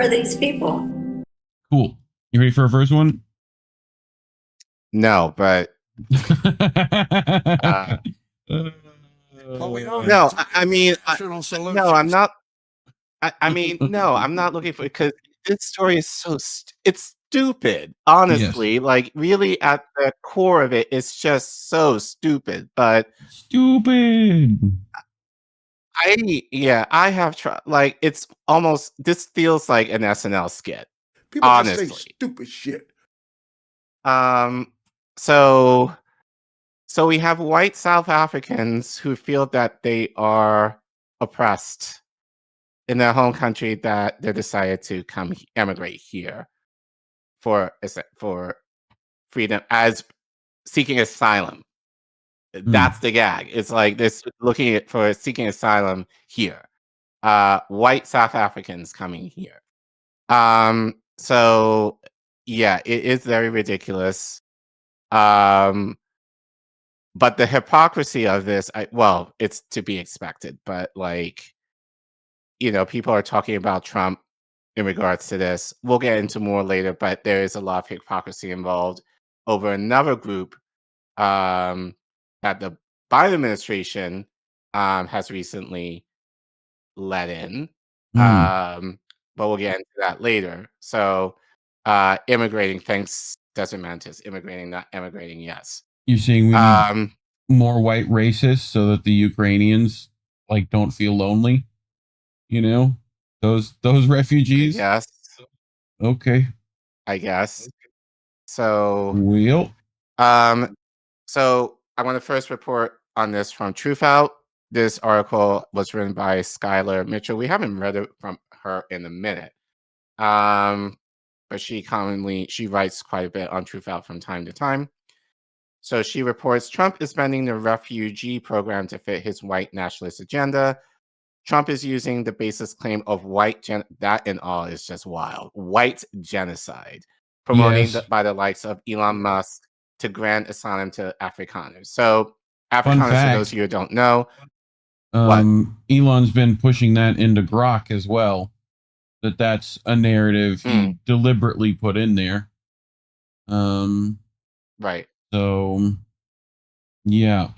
are these people? Cool. You ready for our first one? No, but no. I mean, no. I'm not. I mean, no. I'm not looking for because this story is so. It's stupid. Honestly, Yes. like really, at the core of it, it's just so stupid. But stupid. I have tried. Like it's almost. This feels like an SNL skit. People honestly. just say stupid shit. So we have white South Africans who feel that they are oppressed in their home country, that they decided to come emigrate here for freedom, as seeking asylum. That's the gag. It's like this, looking at for seeking asylum here. White South Africans coming here. So yeah, it is very ridiculous. But the hypocrisy of this, well, it's to be expected. But like, people are talking about Trump in regards to this. We'll get into more later, but there is a lot of hypocrisy involved over another group that the Biden administration has recently let in. But we'll get into that later. So immigrating, thanks, Desert Mantis. Immigrating, not emigrating, yes. You're saying we need more white racists so that the Ukrainians don't feel lonely? Those refugees? Yes. Okay. I guess. So so I want to first report on this from Truthout. This article was written by Schyuler Mitchell. We haven't read it from her in a minute. But she writes quite a bit on Truthout from time to time. So she reports Trump is bending the refugee program to fit his white nationalist agenda. Trump is using the baseless claim of that in all is just wild. White genocide, promoting by the likes of Elon Musk to grant asylum to Afrikaners. So Afrikaners, for those of you who don't know, Elon's been pushing that into Grok as well. That's a narrative he deliberately put in there. Right. So yeah.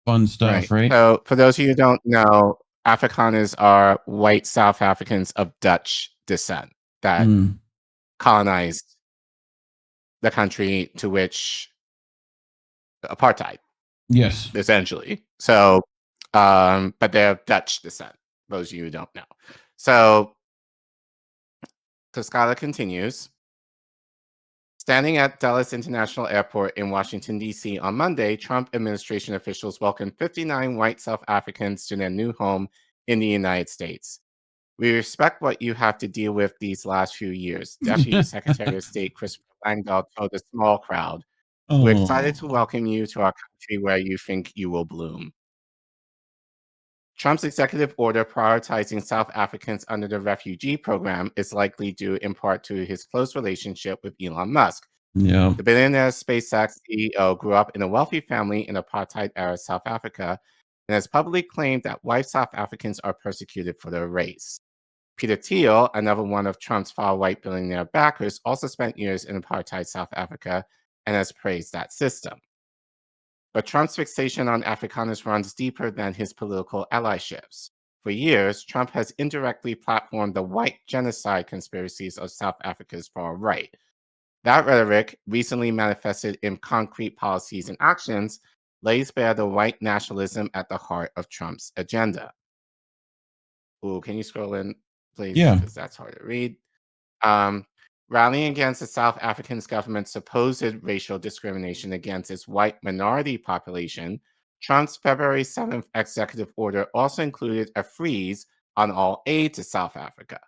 Fun stuff, right? So for those of you who don't know, Afrikaners are white South Africans of Dutch descent that colonized the country to which apartheid. Yes. Essentially. So but they're of Dutch descent, those of you who don't know. So Schyuler continues. Standing at Dulles International Airport in Washington, D.C. on Monday, Trump administration officials welcomed 59 white South Africans to their new home in the United States. We respect what you have to deal with these last few years, Deputy Secretary of State Christopher Langdahl told a small crowd. We're excited to welcome you to our country where you think you will bloom. Trump's executive order prioritizing South Africans under the Refugee program is likely due in part to his close relationship with Elon Musk. Yeah. The billionaire SpaceX CEO grew up in a wealthy family in apartheid-era South Africa and has publicly claimed that white South Africans are persecuted for their race. Peter Thiel, another one of Trump's far-right billionaire backers, also spent years in apartheid South Africa and has praised that system. But Trump's fixation on Afrikaners runs deeper than his political allyships. For years, Trump has indirectly platformed the white genocide conspiracies of South Africa's far right. That rhetoric, recently manifested in concrete policies and actions, lays bare the white nationalism at the heart of Trump's agenda. Ooh, can you scroll in, please? Yeah. Because that's hard to read. Rallying against the South African government's supposed racial discrimination against its white minority population, Trump's February 7th executive order also included a freeze on all aid to South Africa.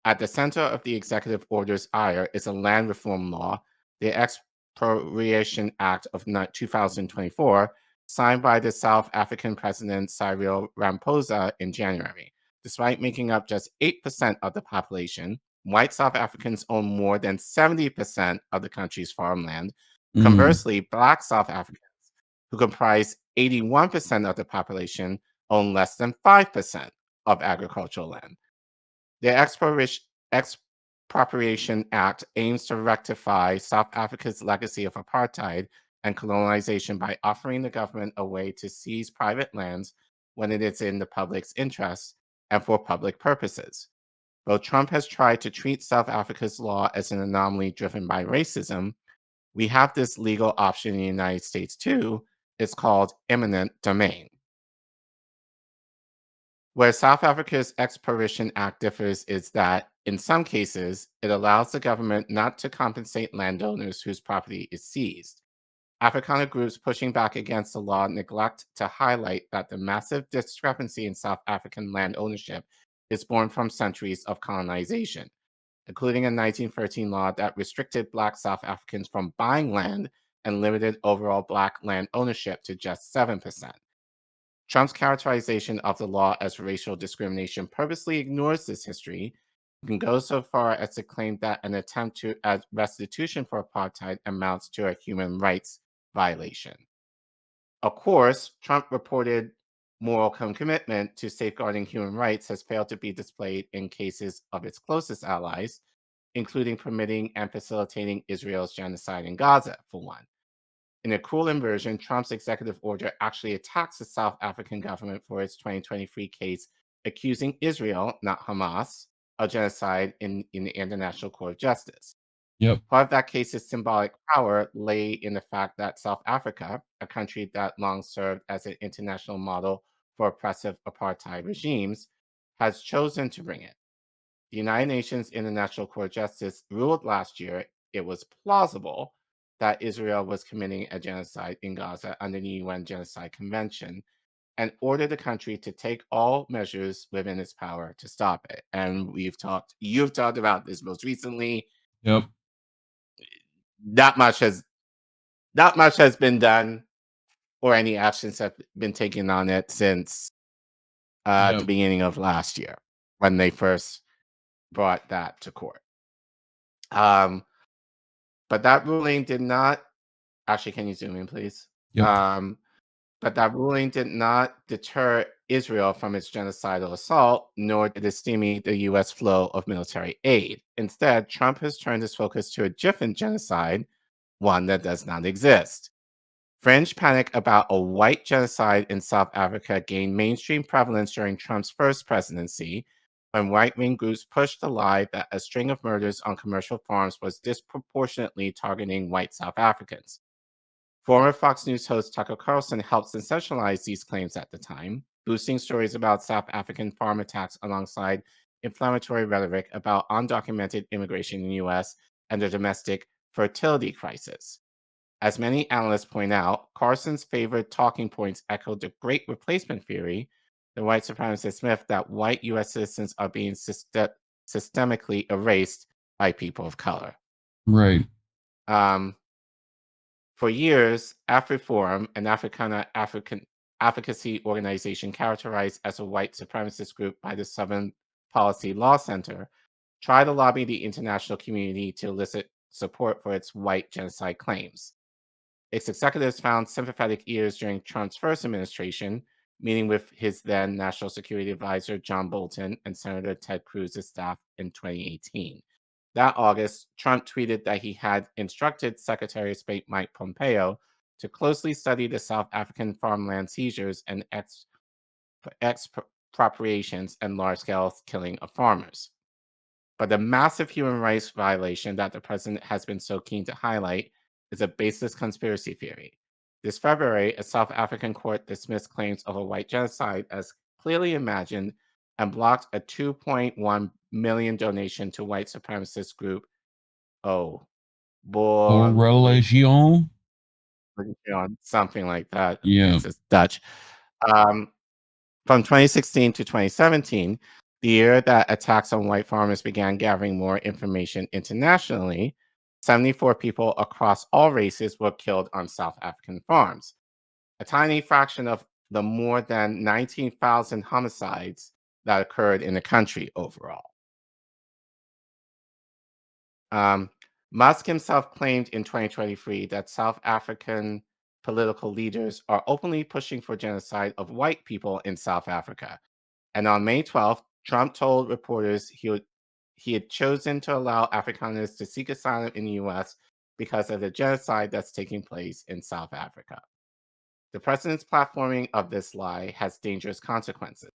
At the center of the executive order's ire is a land reform law, the Expropriation Act of 2024, signed by the South African President Cyril Ramaphosa in January. Despite making up just 8% of the population, white South Africans own more than 70% of the country's farmland. Conversely, black South Africans, who comprise 81% of the population, own less than 5% of agricultural land. The Expropriation Act aims to rectify South Africa's legacy of apartheid and colonization by offering the government a way to seize private lands when it is in the public's interest and for public purposes. Though Trump has tried to treat South Africa's law as an anomaly driven by racism, we have this legal option in the United States too. It's called eminent domain. Where South Africa's Expropriation Act differs is that, in some cases, it allows the government not to compensate landowners whose property is seized. Afrikaner groups pushing back against the law neglect to highlight that the massive discrepancy in South African land ownership is born from centuries of colonization, including a 1913 law that restricted Black South Africans from buying land and limited overall Black land ownership to just 7%. Trump's characterization of the law as racial discrimination purposely ignores this history and can go so far as to claim that an attempt to add restitution for apartheid amounts to a human rights violation. Of course, Trump reported moral commitment to safeguarding human rights has failed to be displayed in cases of its closest allies, including permitting and facilitating Israel's genocide in Gaza, for one. In a cruel inversion, Trump's executive order actually attacks the South African government for its 2023 case, accusing Israel, not Hamas, of genocide in the International Court of Justice. Yep. Part of that case's symbolic power lay in the fact that South Africa, a country that long served as an international model for oppressive apartheid regimes, has chosen to bring it. The United Nations International Court of Justice ruled last year it was plausible that Israel was committing a genocide in Gaza under the UN Genocide Convention and ordered the country to take all measures within its power to stop it. And you've talked about this most recently. Yep. Not much has been done or any actions have been taken on it since the beginning of last year when they first brought that to court. But that ruling did not actually, can you zoom in, please? Yep. But that ruling did not deter Israel from its genocidal assault, nor did it stymie the U.S. flow of military aid. Instead, Trump has turned his focus to a different genocide, one that does not exist. Fringe panic about a white genocide in South Africa gained mainstream prevalence during Trump's first presidency, when right-wing groups pushed the lie that a string of murders on commercial farms was disproportionately targeting white South Africans. Former Fox News host Tucker Carlson helped sensationalize these claims at the time, boosting stories about South African farm attacks alongside inflammatory rhetoric about undocumented immigration in the U.S. and the domestic fertility crisis. As many analysts point out, Carson's favorite talking points echoed the Great Replacement theory, the white supremacist myth that white U.S. citizens are being systemically erased by people of color. Right. For years, AfriForum, an African advocacy organization characterized as a white supremacist group by the Southern Policy Law Center, tried to lobby the international community to elicit support for its white genocide claims. Its executives found sympathetic ears during Trump's first administration, meeting with his then National Security Advisor John Bolton and Senator Ted Cruz's staff in 2018. That August, Trump tweeted that he had instructed Secretary of State Mike Pompeo to closely study the South African farmland seizures and expropriations and large-scale killing of farmers. But the massive human rights violation that the president has been so keen to highlight is a baseless conspiracy theory. This February, a South African court dismissed claims of a white genocide as clearly imagined and blocked a $2.1 million donation to white supremacist group, Relation. something like that. Yeah. It's just Dutch. From 2016 to 2017, the year that attacks on white farmers began gathering more information internationally, 74 people across all races were killed on South African farms, a tiny fraction of the more than 19,000 homicides that occurred in the country overall. Musk himself claimed in 2023 that South African political leaders are openly pushing for genocide of white people in South Africa. And on May 12th, Trump told reporters he he had chosen to allow Afrikaners to seek asylum in the US because of the genocide that's taking place in South Africa. The president's platforming of this lie has dangerous consequences.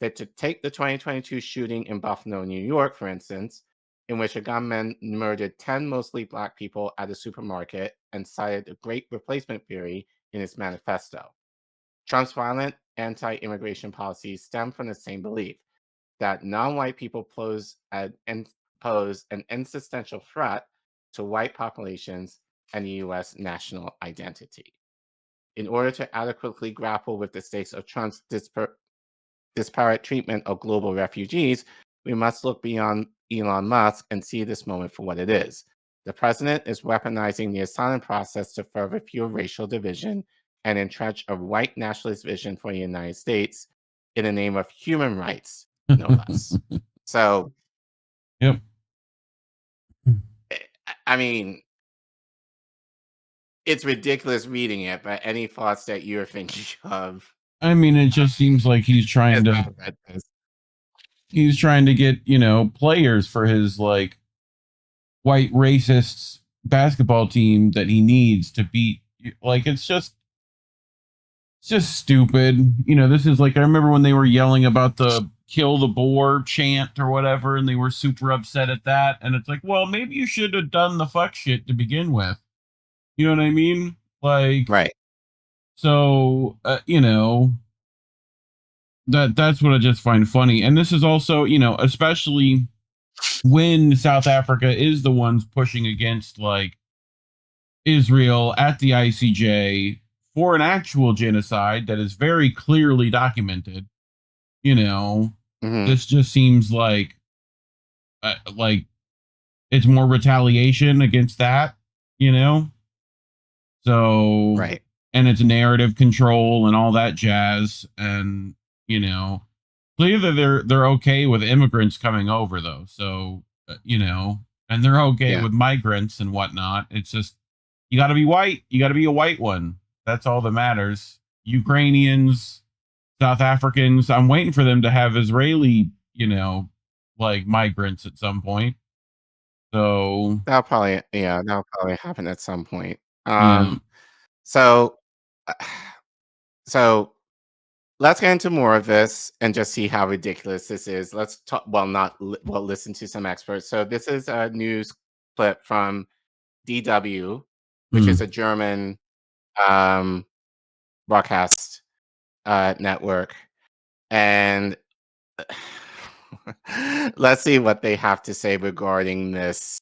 That to take the 2022 shooting in Buffalo, New York, for instance, in which a gunman murdered 10 mostly Black people at a supermarket and cited the Great Replacement theory in his manifesto. Trump's violent anti-immigration policies stem from the same belief that non-white people pose an existential threat to white populations and the U.S. national identity. In order to adequately grapple with the stakes of Trump's disparate treatment of global refugees, we must look beyond Elon Musk and see this moment for what it is. The president is weaponizing the asylum process to further fuel racial division and entrench a white nationalist vision for the United States in the name of human rights, no less. So, yep. I mean, it's ridiculous reading it, but any thoughts that you're thinking of? I mean, it just seems like he's trying to get, players for his like white racists basketball team that he needs to beat. Like, it's just stupid. This is like, I remember when they were yelling about the kill the boar chant or whatever, and they were super upset at that. And it's like, well, maybe you should have done the fuck shit to begin with. You know what I mean? Like, right. So, that's what I just find funny. And this is also, especially when South Africa is the ones pushing against like Israel at the ICJ for an actual genocide that is very clearly documented. This just seems like it's more retaliation against that, So, right. And it's narrative control and all that jazz. And, clearly they're okay with immigrants coming over though. So, and they're okay with migrants and whatnot. It's just, you got to be white. You got to be a white one. That's all that matters. Ukrainians, South Africans. I'm waiting for them to have Israeli, like migrants at some point. So that'll probably happen at some point. Yeah. So let's get into more of this and just see how ridiculous this is. Let's talk. Listen to some experts. So this is a news clip from DW, which is a German broadcast network, and let's see what they have to say regarding this.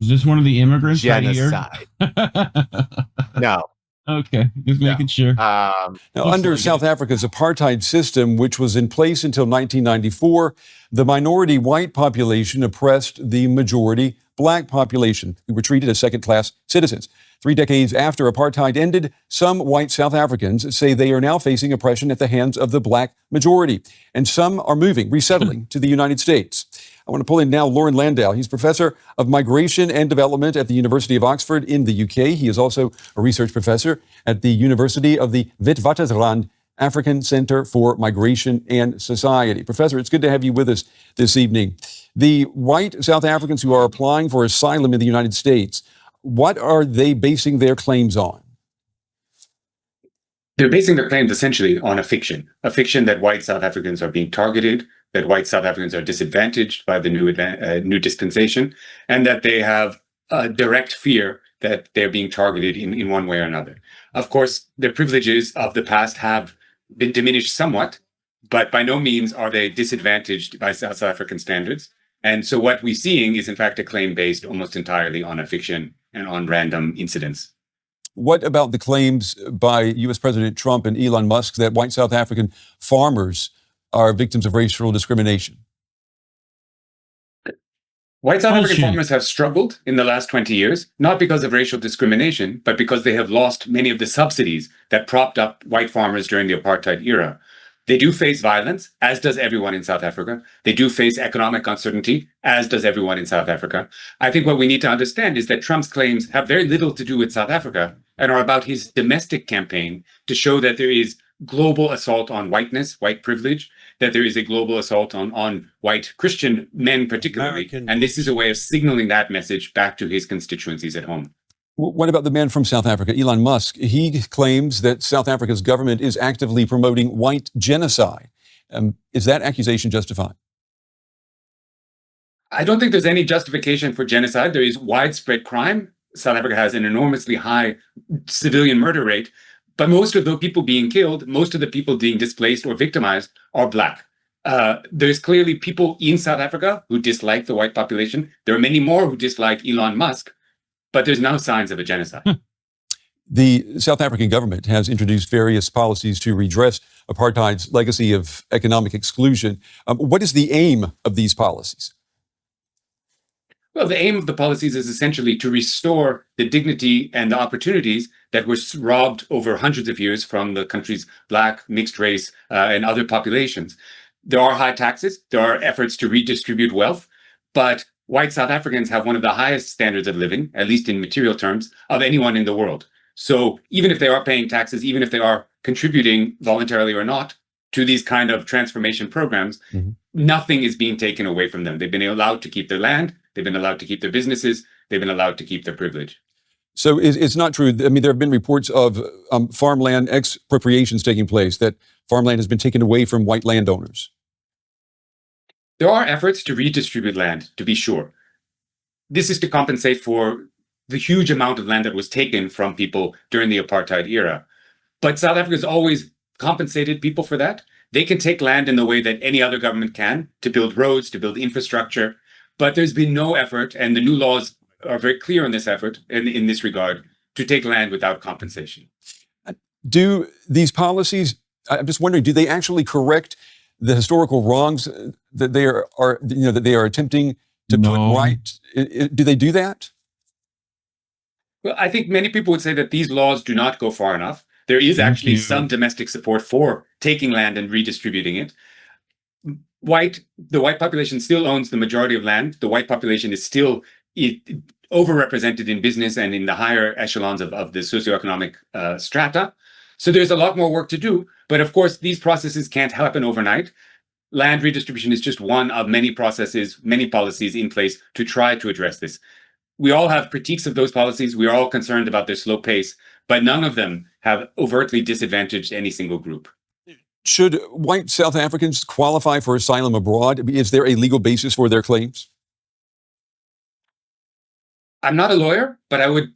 Is this one of the immigrants? Genocide. No. Okay, just making sure. Now, under South Africa's apartheid system, which was in place until 1994, the minority white population oppressed the majority Black population, who were treated as second-class citizens. 3 decades after apartheid ended, some white South Africans say they are now facing oppression at the hands of the Black majority, and some are resettling to the United States. I want to pull in now Lauren Landau. He's professor of migration and development at the University of Oxford in the UK. He is also a research professor at the University of the Witwatersrand African Center for Migration and Society. Professor, it's good to have you with us this evening. The white South Africans who are applying for asylum in the United States, what are they basing their claims on? They're basing their claims essentially on a fiction that white South Africans are being targeted, that white South Africans are disadvantaged by the new dispensation, and that they have a direct fear that they're being targeted in one way or another. Of course, their privileges of the past have been diminished somewhat, but by no means are they disadvantaged by South African standards. And so what we're seeing is, in fact, a claim based almost entirely on a fiction and on random incidents. What about the claims by U.S. President Trump and Elon Musk that white South African farmers are victims of racial discrimination? White South African farmers have struggled in the last 20 years, not because of racial discrimination, but because they have lost many of the subsidies that propped up white farmers during the apartheid era. They do face violence, as does everyone in South Africa. They do face economic uncertainty, as does everyone in South Africa. I think what we need to understand is that Trump's claims have very little to do with South Africa and are about his domestic campaign to show that there is global assault on whiteness, white privilege, that there is a global assault on white Christian men particularly. And this is a way of signaling that message back to his constituencies at home. What about the man from South Africa, Elon Musk? He claims that South Africa's government is actively promoting white genocide. Is that accusation justified? I don't think there's any justification for genocide. There is widespread crime. South Africa has an enormously high civilian murder rate, but most of the people being killed, most of the people being displaced or victimized are Black. There's clearly people in South Africa who dislike the white population. There are many more who dislike Elon Musk, but there's no signs of a genocide. The South African government has introduced various policies to redress apartheid's legacy of economic exclusion. What is the aim of these policies? Well, the aim of the policies is essentially to restore the dignity and the opportunities that were robbed over hundreds of years from the country's Black, mixed race, and other populations. There are high taxes. There are efforts to redistribute wealth, but white South Africans have one of the highest standards of living, at least in material terms, of anyone in the world. So even if they are paying taxes, even if they are contributing voluntarily or not to these kind of transformation programs, nothing is being taken away from them. They've been allowed to keep their land. They've been allowed to keep their businesses. They've been allowed to keep their privilege. So it's not true. I mean, there have been reports of farmland expropriations taking place, that farmland has been taken away from white landowners. There are efforts to redistribute land, to be sure. This is to compensate for the huge amount of land that was taken from people during the apartheid era. But South Africa has always compensated people for that. They can take land in the way that any other government can, to build roads, to build infrastructure. But there's been no effort, and the new laws are very clear on this effort, in this regard, to take land without compensation. Do these policies, I'm just wondering, do they actually correct the historical wrongs that they are attempting to put right? Do they do that? Well, I think many people would say that these laws do not go far enough. There is actually some domestic support for taking land and redistributing it. The white population still owns the majority of land. The white population is still overrepresented in business and in the higher echelons of the socioeconomic strata. So there's a lot more work to do. But of course, these processes can't happen overnight. Land redistribution is just one of many processes, many policies in place to try to address this. We all have critiques of those policies. We are all concerned about their slow pace, but none of them have overtly disadvantaged any single group. Should white South Africans qualify for asylum abroad? Is there a legal basis for their claims? I'm not a lawyer, but I would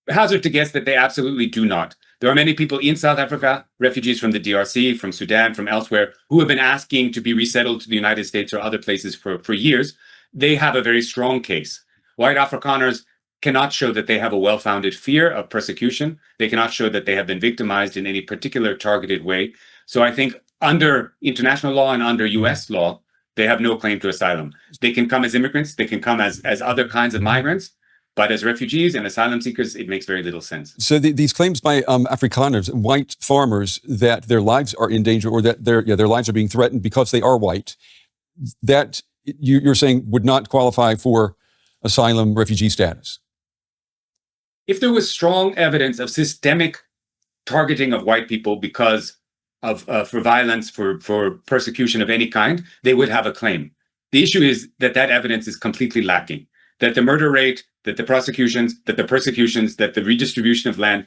hazard to guess that they absolutely do not. There are many people in South Africa, refugees from the DRC, from Sudan, from elsewhere, who have been asking to be resettled to the United States or other places for years. They have a very strong case. White Afrikaners cannot show that they have a well-founded fear of persecution. They cannot show that they have been victimized in any particular targeted way. So I think under international law and under US law, they have no claim to asylum. They can come as immigrants. They can come as other kinds of migrants. But as refugees and asylum seekers, it makes very little sense. So these claims by Afrikaners, white farmers, that their lives are in danger or that their lives are being threatened because they are white, that you're saying would not qualify for asylum refugee status? If there was strong evidence of systemic targeting of white people because of for violence, for persecution of any kind, they would have a claim. The issue is that evidence is completely lacking. That the murder rate, that the prosecutions, that the persecutions, that the redistribution of land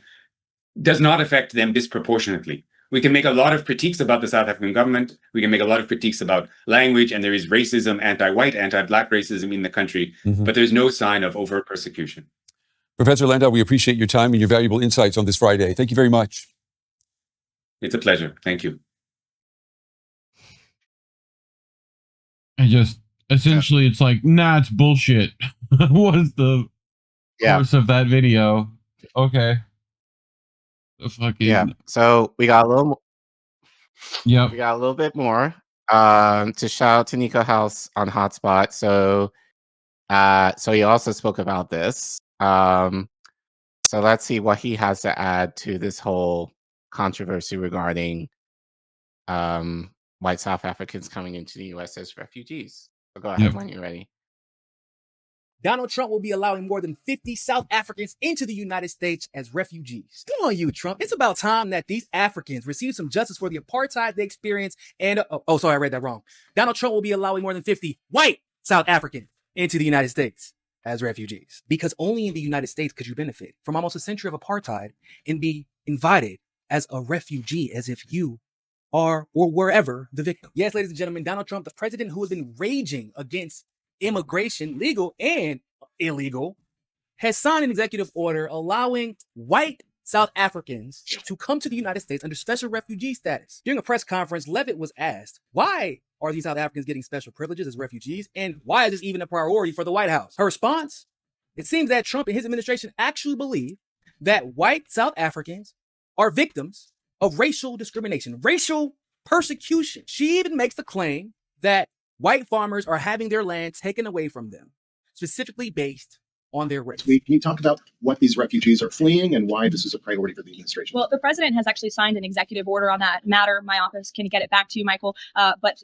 does not affect them disproportionately. We can make a lot of critiques about the South African government. We can make a lot of critiques about language, and there is racism, anti-white, anti-Black racism in the country, but there's no sign of overt persecution. Professor Landau, we appreciate your time and your valuable insights on this Friday. Thank you very much. It's a pleasure. Thank you. Essentially, it's like, nah, it's bullshit. What is the course of that video? Okay. So we got a little. Yep. We got a little bit more. To shout out to Nico House on Hotspot. So he also spoke about this. So let's see what he has to add to this whole controversy regarding white South Africans coming into the U.S. as refugees. So go ahead when you're ready. Donald Trump will be allowing more than 50 South Africans into the United States as refugees. Come on, you, Trump. It's about time that these Africans receive some justice for the apartheid they experienced. And, sorry, I read that wrong. Donald Trump will be allowing more than 50 white South Africans into the United States as refugees. Because only in the United States could you benefit from almost a century of apartheid and be invited as a refugee, as if you are or wherever the victim. Yes, ladies and gentlemen, Donald Trump, the president who has been raging against immigration, legal and illegal, has signed an executive order allowing white South Africans to come to the United States under special refugee status. During a press conference, Levitt was asked, why are these South Africans getting special privileges as refugees? And why is this even a priority for the White House? Her response, it seems that Trump and his administration actually believe that white South Africans are victims of racial discrimination, racial persecution. She even makes the claim that white farmers are having their land taken away from them, specifically based on their race. Can you talk about what these refugees are fleeing and why this is a priority for the administration? Well, the president has actually signed an executive order on that matter. My office can get it back to you, Michael. But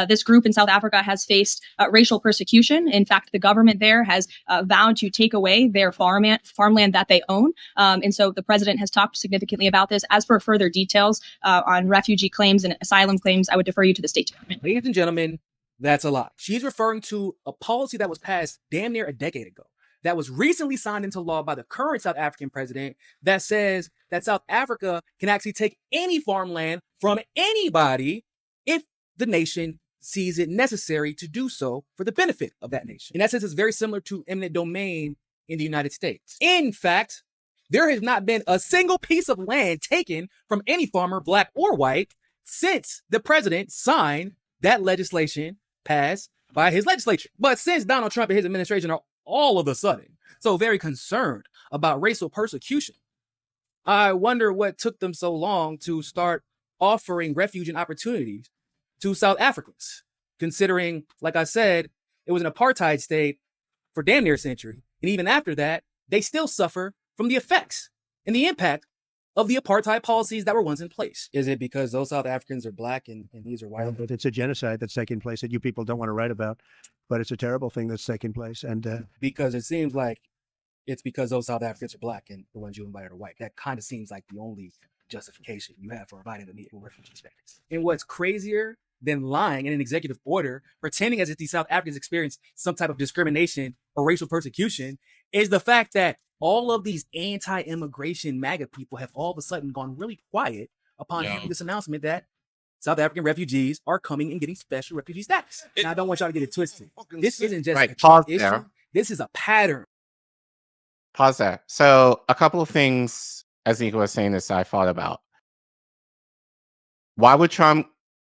this group in South Africa has faced racial persecution. In fact, the government there has vowed to take away their farmland that they own. And so the president has talked significantly about this. As for further details on refugee claims and asylum claims, I would defer you to the State Department. Ladies and gentlemen, that's a lie. She's referring to a policy that was passed damn near a decade ago, that was recently signed into law by the current South African president, that says that South Africa can actually take any farmland from anybody if the nation sees it necessary to do so for the benefit of that nation. In essence, it's very similar to eminent domain in the United States. In fact, there has not been a single piece of land taken from any farmer, black or white, since the president signed that legislation passed by his legislature. But since Donald Trump and his administration are all of a sudden so very concerned about racial persecution, I wonder what took them so long to start offering refuge and opportunities to South Africans, considering, like I said, it was an apartheid state for damn near a century. And even after that, they still suffer from the effects and the impact of the apartheid policies that were once in place. Is it because those South Africans are black and these are white? But it's a genocide that's taking place that you people don't want to write about, but it's a terrible thing that's taking place. And because it seems like it's because those South Africans are black and the ones you invited are white. That kind of seems like the only justification you have for inviting them for refugee status. And what's crazier than lying in an executive order, pretending as if these South Africans experienced some type of discrimination or racial persecution, is the fact that all of these anti-immigration MAGA people have all of a sudden gone really quiet upon hearing this announcement that South African refugees are coming and getting special refugee status. Now, I don't want y'all to get it twisted. This isn't just a pause issue. there. This is a pattern. Pause there. So a couple of things, as Nico was saying, this I thought about. Why would Trump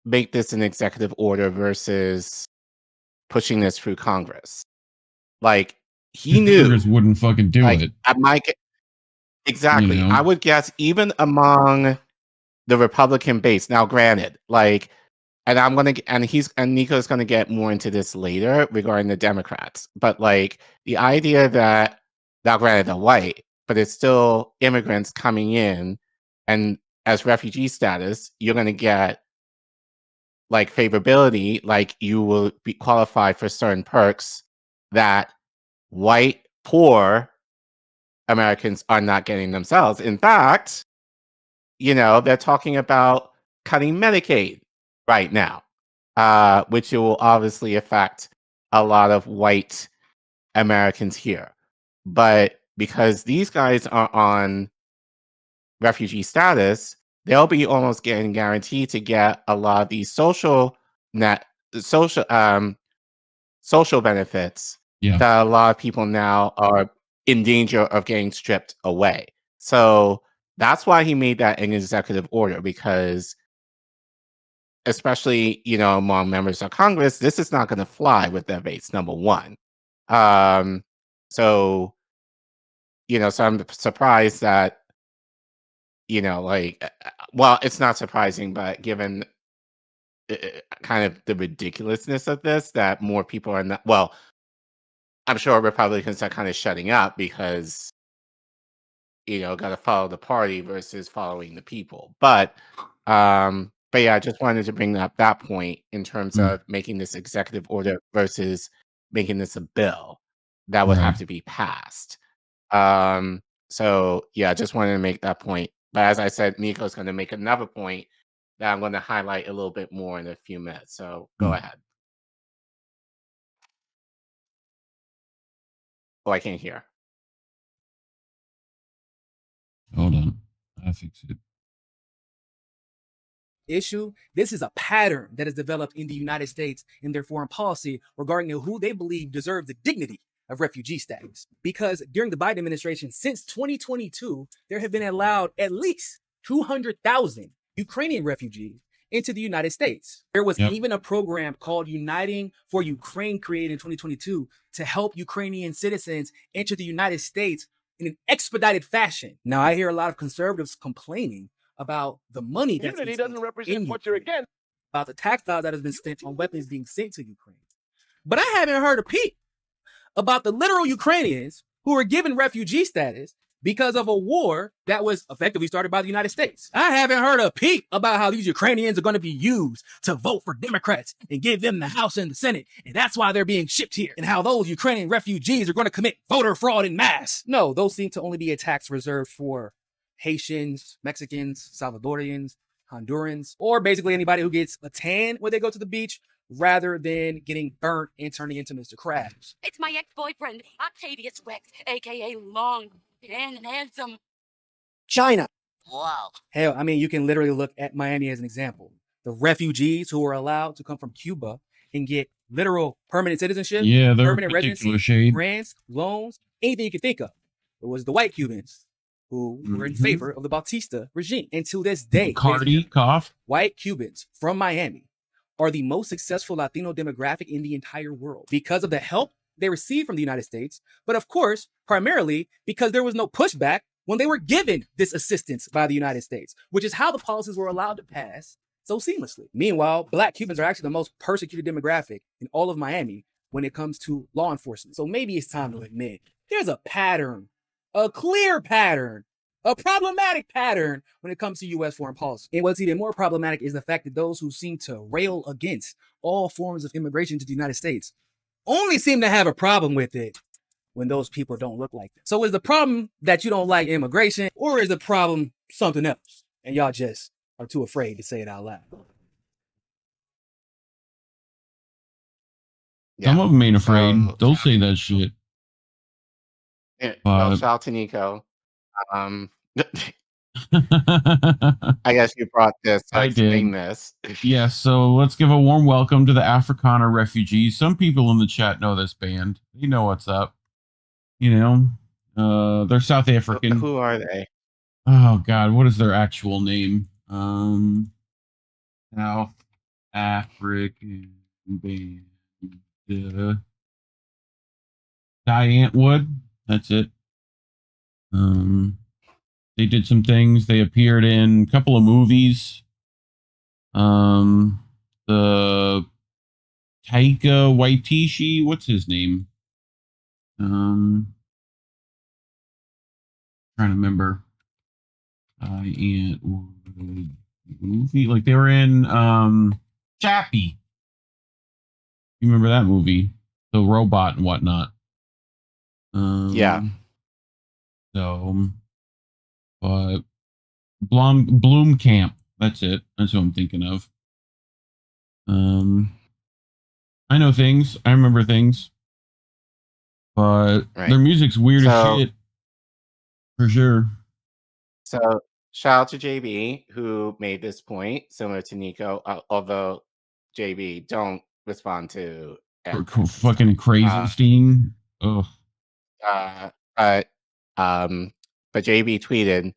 make this an executive order versus pushing this through Congress? Like, he knew Congress wouldn't fucking do it. Exactly. You know? I would guess even among the Republican base. Now, granted, like, and Nico's gonna get more into this later regarding the Democrats. But like the idea that, now granted they're white, but it's still immigrants coming in, and as refugee status, you're gonna get like favorability, like you will be qualified for certain perks that white, poor Americans are not getting themselves. In fact, you know, they're talking about cutting Medicaid right now, which will obviously affect a lot of white Americans here. But because these guys are on refugee status, they'll be almost getting guaranteed to get a lot of these social benefits that a lot of people now are in danger of getting stripped away. So that's why he made that an executive order, because especially, you know, among members of Congress, this is not going to fly with their base, number one. So, you know, so I'm surprised that, you know, like, well, it's not surprising, but given kind of the ridiculousness of this, that more people are not, well, I'm sure Republicans are kind of shutting up because, you know, got to follow the party versus following the people. But yeah, I just wanted to bring up that point in terms of making this executive order versus making this a bill. that would have Right. to be passed. So yeah, I just wanted to make that point. But as I said, Nico's going to make another point that I'm going to highlight a little bit more in a few minutes. So go Hmm. ahead. Oh, I can't hear. Hold on. I fix it. issue. This is a pattern that is developed in the United States in their foreign policy regarding who they believe deserve the dignity of refugee status. Because during the Biden administration, since 2022, there have been allowed at least 200,000 Ukrainian refugees into the United States. There was Yep. even a program called Uniting for Ukraine created in 2022 to help Ukrainian citizens enter the United States in an expedited fashion. Now, I hear a lot of conservatives complaining about the money that's Unity doesn't represent what you're against. about the tax dollars that has been spent on weapons being sent to Ukraine. But I haven't heard a peep about the literal Ukrainians who were given refugee status because of a war that was effectively started by the United States. I haven't heard a peep about how these Ukrainians are going to be used to vote for Democrats and give them the House and the Senate, and that's why they're being shipped here, and how those Ukrainian refugees are going to commit voter fraud in mass. No, those seem to only be a tax reserved for Haitians, Mexicans, Salvadorians, Hondurans, or basically anybody who gets a tan when they go to the beach rather than getting burnt and turning into Mr. Krabs. It's my ex-boyfriend, Octavius Rex, aka Long and Handsome. China. Wow. Hell, I mean, you can literally look at Miami as an example. The refugees who are allowed to come from Cuba and get literal permanent citizenship, Yeah, they're permanent particular residency, shade. grants, loans, anything you can think of. It was the white Cubans who were in Mhm. favor of the Bautista regime. And to this day, Cardi, cough. white Cubans from Miami are the most successful Latino demographic in the entire world because of the help they received from the United States, but of course, primarily because there was no pushback when they were given this assistance by the United States, which is how the policies were allowed to pass so seamlessly. Meanwhile, Black Cubans are actually the most persecuted demographic in all of Miami when it comes to law enforcement. So maybe it's time to admit there's a pattern, a clear pattern, a problematic pattern when it comes to U.S. foreign policy. And what's even more problematic is the fact that those who seem to rail against all forms of immigration to the United States only seem to have a problem with it when those people don't look like them. So is the problem that you don't like immigration, or is the problem something else? And y'all just are too afraid to say it out loud. Some of them ain't afraid. So- They'll say that shit. Yeah, well, shout out to Nico. I guess you brought this to I explain did. this. Yeah, so let's give a warm welcome to the Afrikaner refugees. Some people in the chat know this band. You know what's up. You know, they're South African. Who are they? Oh God, what is their actual name? South African band. Giant Wood. That's it. They did some things. They appeared in a couple of movies. The Taika Waititi, what's his name? Trying to remember. Movie, like they were in Chappie. You remember that movie? The robot and whatnot. Yeah. So, but Bloom Camp. That's it. That's what I'm thinking of. I know things. I remember things. But Right. their music's weird So- as shit. For sure. So shout out to JB who made this point, similar to Nico. Although JB, don't respond to Fucking crazy Steen. Ugh. But JB tweeted,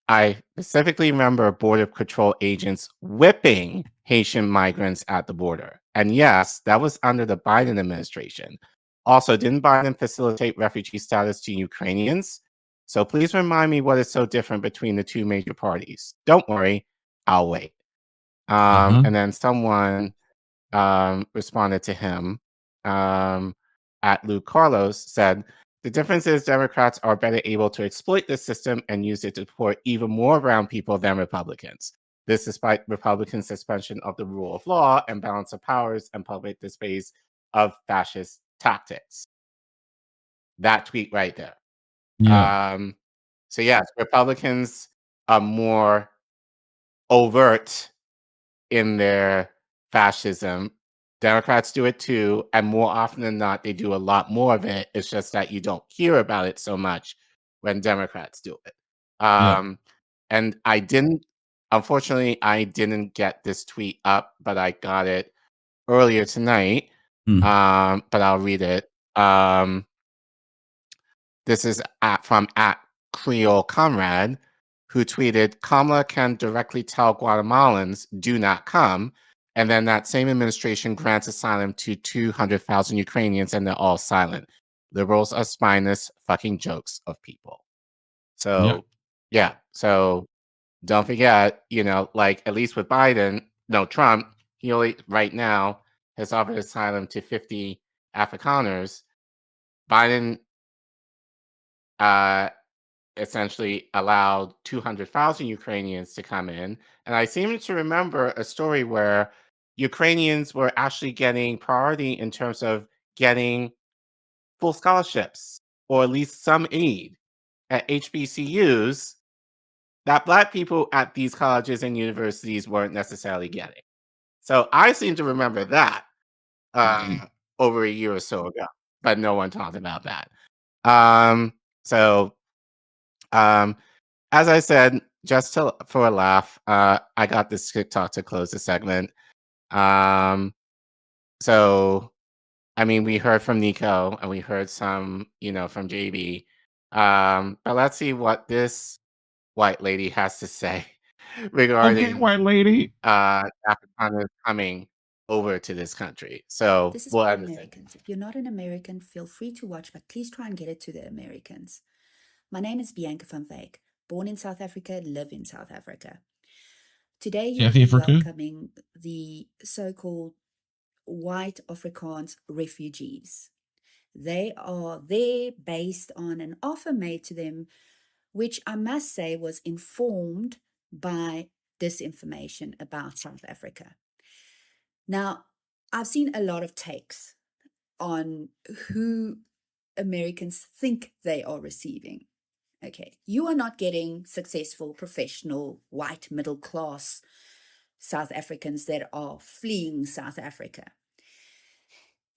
I specifically remember Border Patrol agents whipping Haitian migrants at the border. And yes, that was under the Biden administration. Also, didn't Biden facilitate refugee status to Ukrainians? So please remind me what is so different between the two major parties. Don't worry, I'll wait. And then someone responded to him at Luke Carlos said, the difference is Democrats are better able to exploit this system and use it to deport even more brown people than Republicans. This despite Republicans' suspension of the rule of law and balance of powers and public displays of fascist tactics. That tweet right there. Yeah. So yes, Republicans are more overt in their fascism. Democrats do it too, and more often than not, they do a lot more of it. It's just that you don't hear about it so much when Democrats do it. Yeah. And unfortunately, I didn't get this tweet up, but I got it earlier tonight. But I'll read it. This is from Creole Comrade, who tweeted, Kamala can directly tell Guatemalans, do not come. And then that same administration grants asylum to 200,000 Ukrainians and they're all silent. Liberals are spineless fucking jokes of people. So, yeah. So don't forget, like at least with Trump, he only right now has offered asylum to 50 Afrikaners. Biden essentially allowed 200,000 Ukrainians to come in. And I seem to remember a story where Ukrainians were actually getting priority in terms of getting full scholarships or at least some aid at HBCUs that Black people at these colleges and universities weren't necessarily getting. So I seem to remember that over a year or so ago, but no one talked about that. As I said, just for a laugh, I got this TikTok to close the segment. So, I mean, we heard from Nico and we heard some, from JB. But let's see what this white lady has to say regarding Okay, white lady. Afrikaners coming over to this country. So This is we'll for end the segment. Americans. If you're not an American, feel free to watch, but please try and get it to the Americans. My name is Bianca van Wyk, born in South Africa, live in South Africa. Today you will South be Africa? welcoming the so-called white Afrikaans refugees. They are there based on an offer made to them, which I must say was informed by disinformation about South Africa. Now, I've seen a lot of takes on who Americans think they are receiving. Okay, you are not getting successful, professional, white, middle class South Africans that are fleeing South Africa.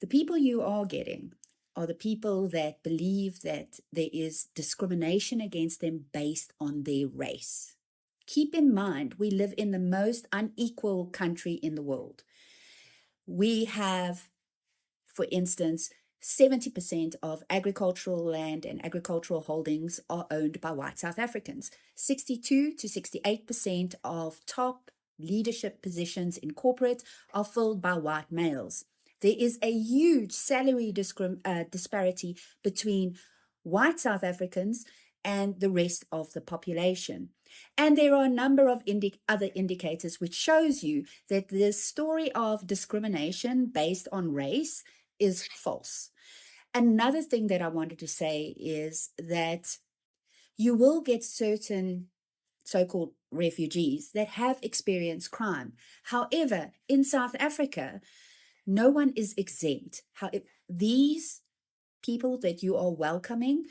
The people you are getting are the people that believe that there is discrimination against them based on their race. Keep in mind, we live in the most unequal country in the world. We have, for instance, 70% of agricultural land and agricultural holdings are owned by white South Africans. 62 to 68% of top leadership positions in corporate are filled by white males. There is a huge salary disparity between white South Africans and the rest of the population. And there are a number of other indicators which shows you that this story of discrimination based on race is false. Another thing that I wanted to say is that you will get certain so-called refugees that have experienced crime. However, in South Africa, no one is exempt. These people that you are welcoming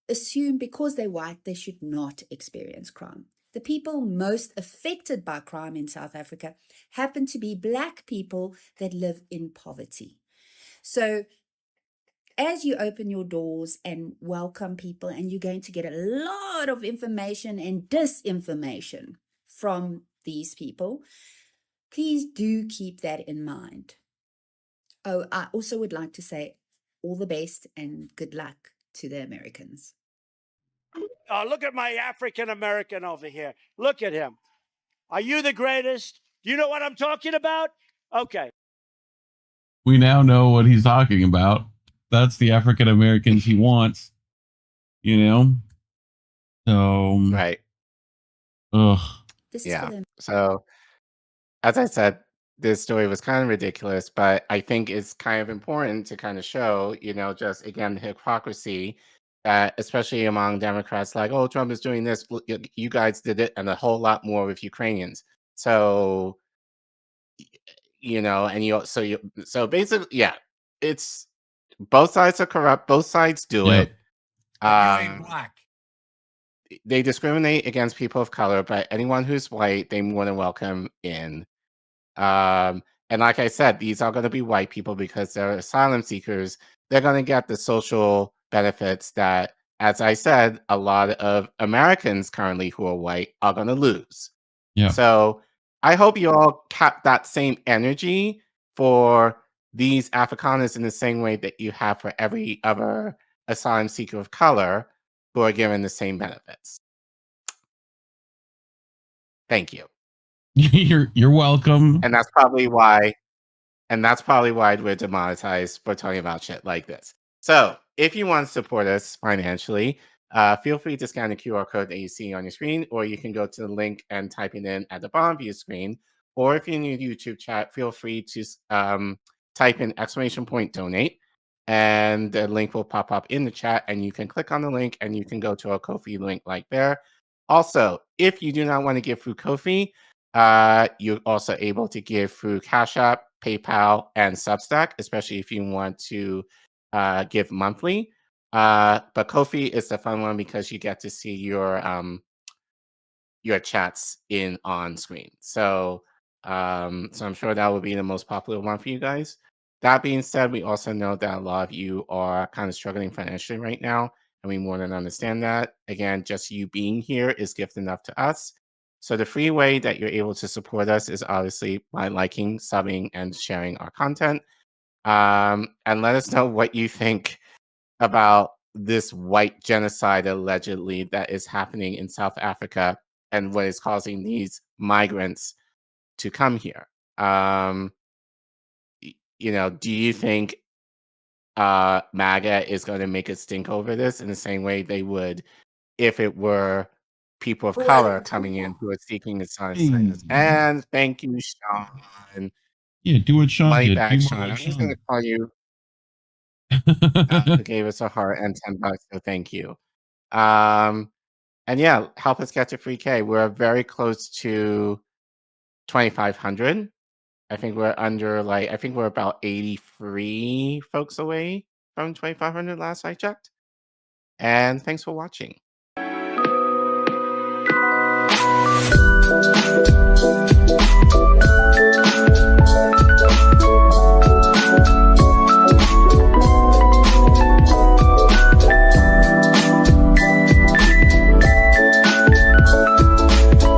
assume because they're white, they should not experience crime. The people most affected by crime in South Africa happen to be Black people that live in poverty. So as you open your doors and welcome people, and you're going to get a lot of information and disinformation from these people, please do keep that in mind. Oh, I also would like to say all the best and good luck to the Americans. Look at my African American over here. Look at him. Are you the greatest? Do you know what I'm talking about? Okay. We now know what he's talking about. That's the African Americans he wants. So Right. Ugh. Yeah. So, as I said, this story was kind of ridiculous, but I think it's kind of important to kind of show, just again, the hypocrisy, especially among Democrats, like, oh, Trump is doing this, you guys did it, and a whole lot more with Ukrainians. So, and so basically, yeah, it's both sides are corrupt. Both sides do Yeah. it. Black. They discriminate against people of color, but anyone who's white, they want to welcome in. And like I said, these are going to be white people because they're asylum seekers. They're going to get the social benefits that, as I said, a lot of Americans currently who are white are going to lose. Yeah. So I hope you all kept that same energy for these Afrikaners in the same way that you have for every other asylum seeker of color who are given the same benefits. Thank you. You're welcome. And that's probably why we're demonetized for talking about shit like this. So if you want to support us financially, feel free to scan the QR code that you see on your screen, or you can go to the link and type it in at the bottom of your screen. Or if you're in your YouTube chat, feel free to type in !donate, and the link will pop up in the chat, and you can click on the link and you can go to our Ko-fi link like there. Also, if you do not want to give through Ko-fi, you're also able to give through Cash App, PayPal, and Substack, especially if you want to give monthly. But Ko-fi is the fun one because you get to see your chats on screen. So I'm sure that would be the most popular one for you guys. That being said, we also know that a lot of you are kind of struggling financially right now, and we more than understand that. Again, just you being here is gift enough to us. So the free way that you're able to support us is obviously by liking, subbing, and sharing our content. And let us know what you think about this white genocide allegedly that is happening in South Africa and what is causing these migrants to come here. Do you think MAGA is going to make a stink over this in the same way they would if it were people of color coming in who are seeking asylum status? And thank you, Sean. Yeah, do what Sean Money did. back, Be more Sean. like I'm just going to Sean. call you. Who gave us a heart and $10, so thank you. And yeah, help us get to free K. We're very close to 2,500. I think we're about 83 folks away from 2,500 last I checked. And thanks for watching.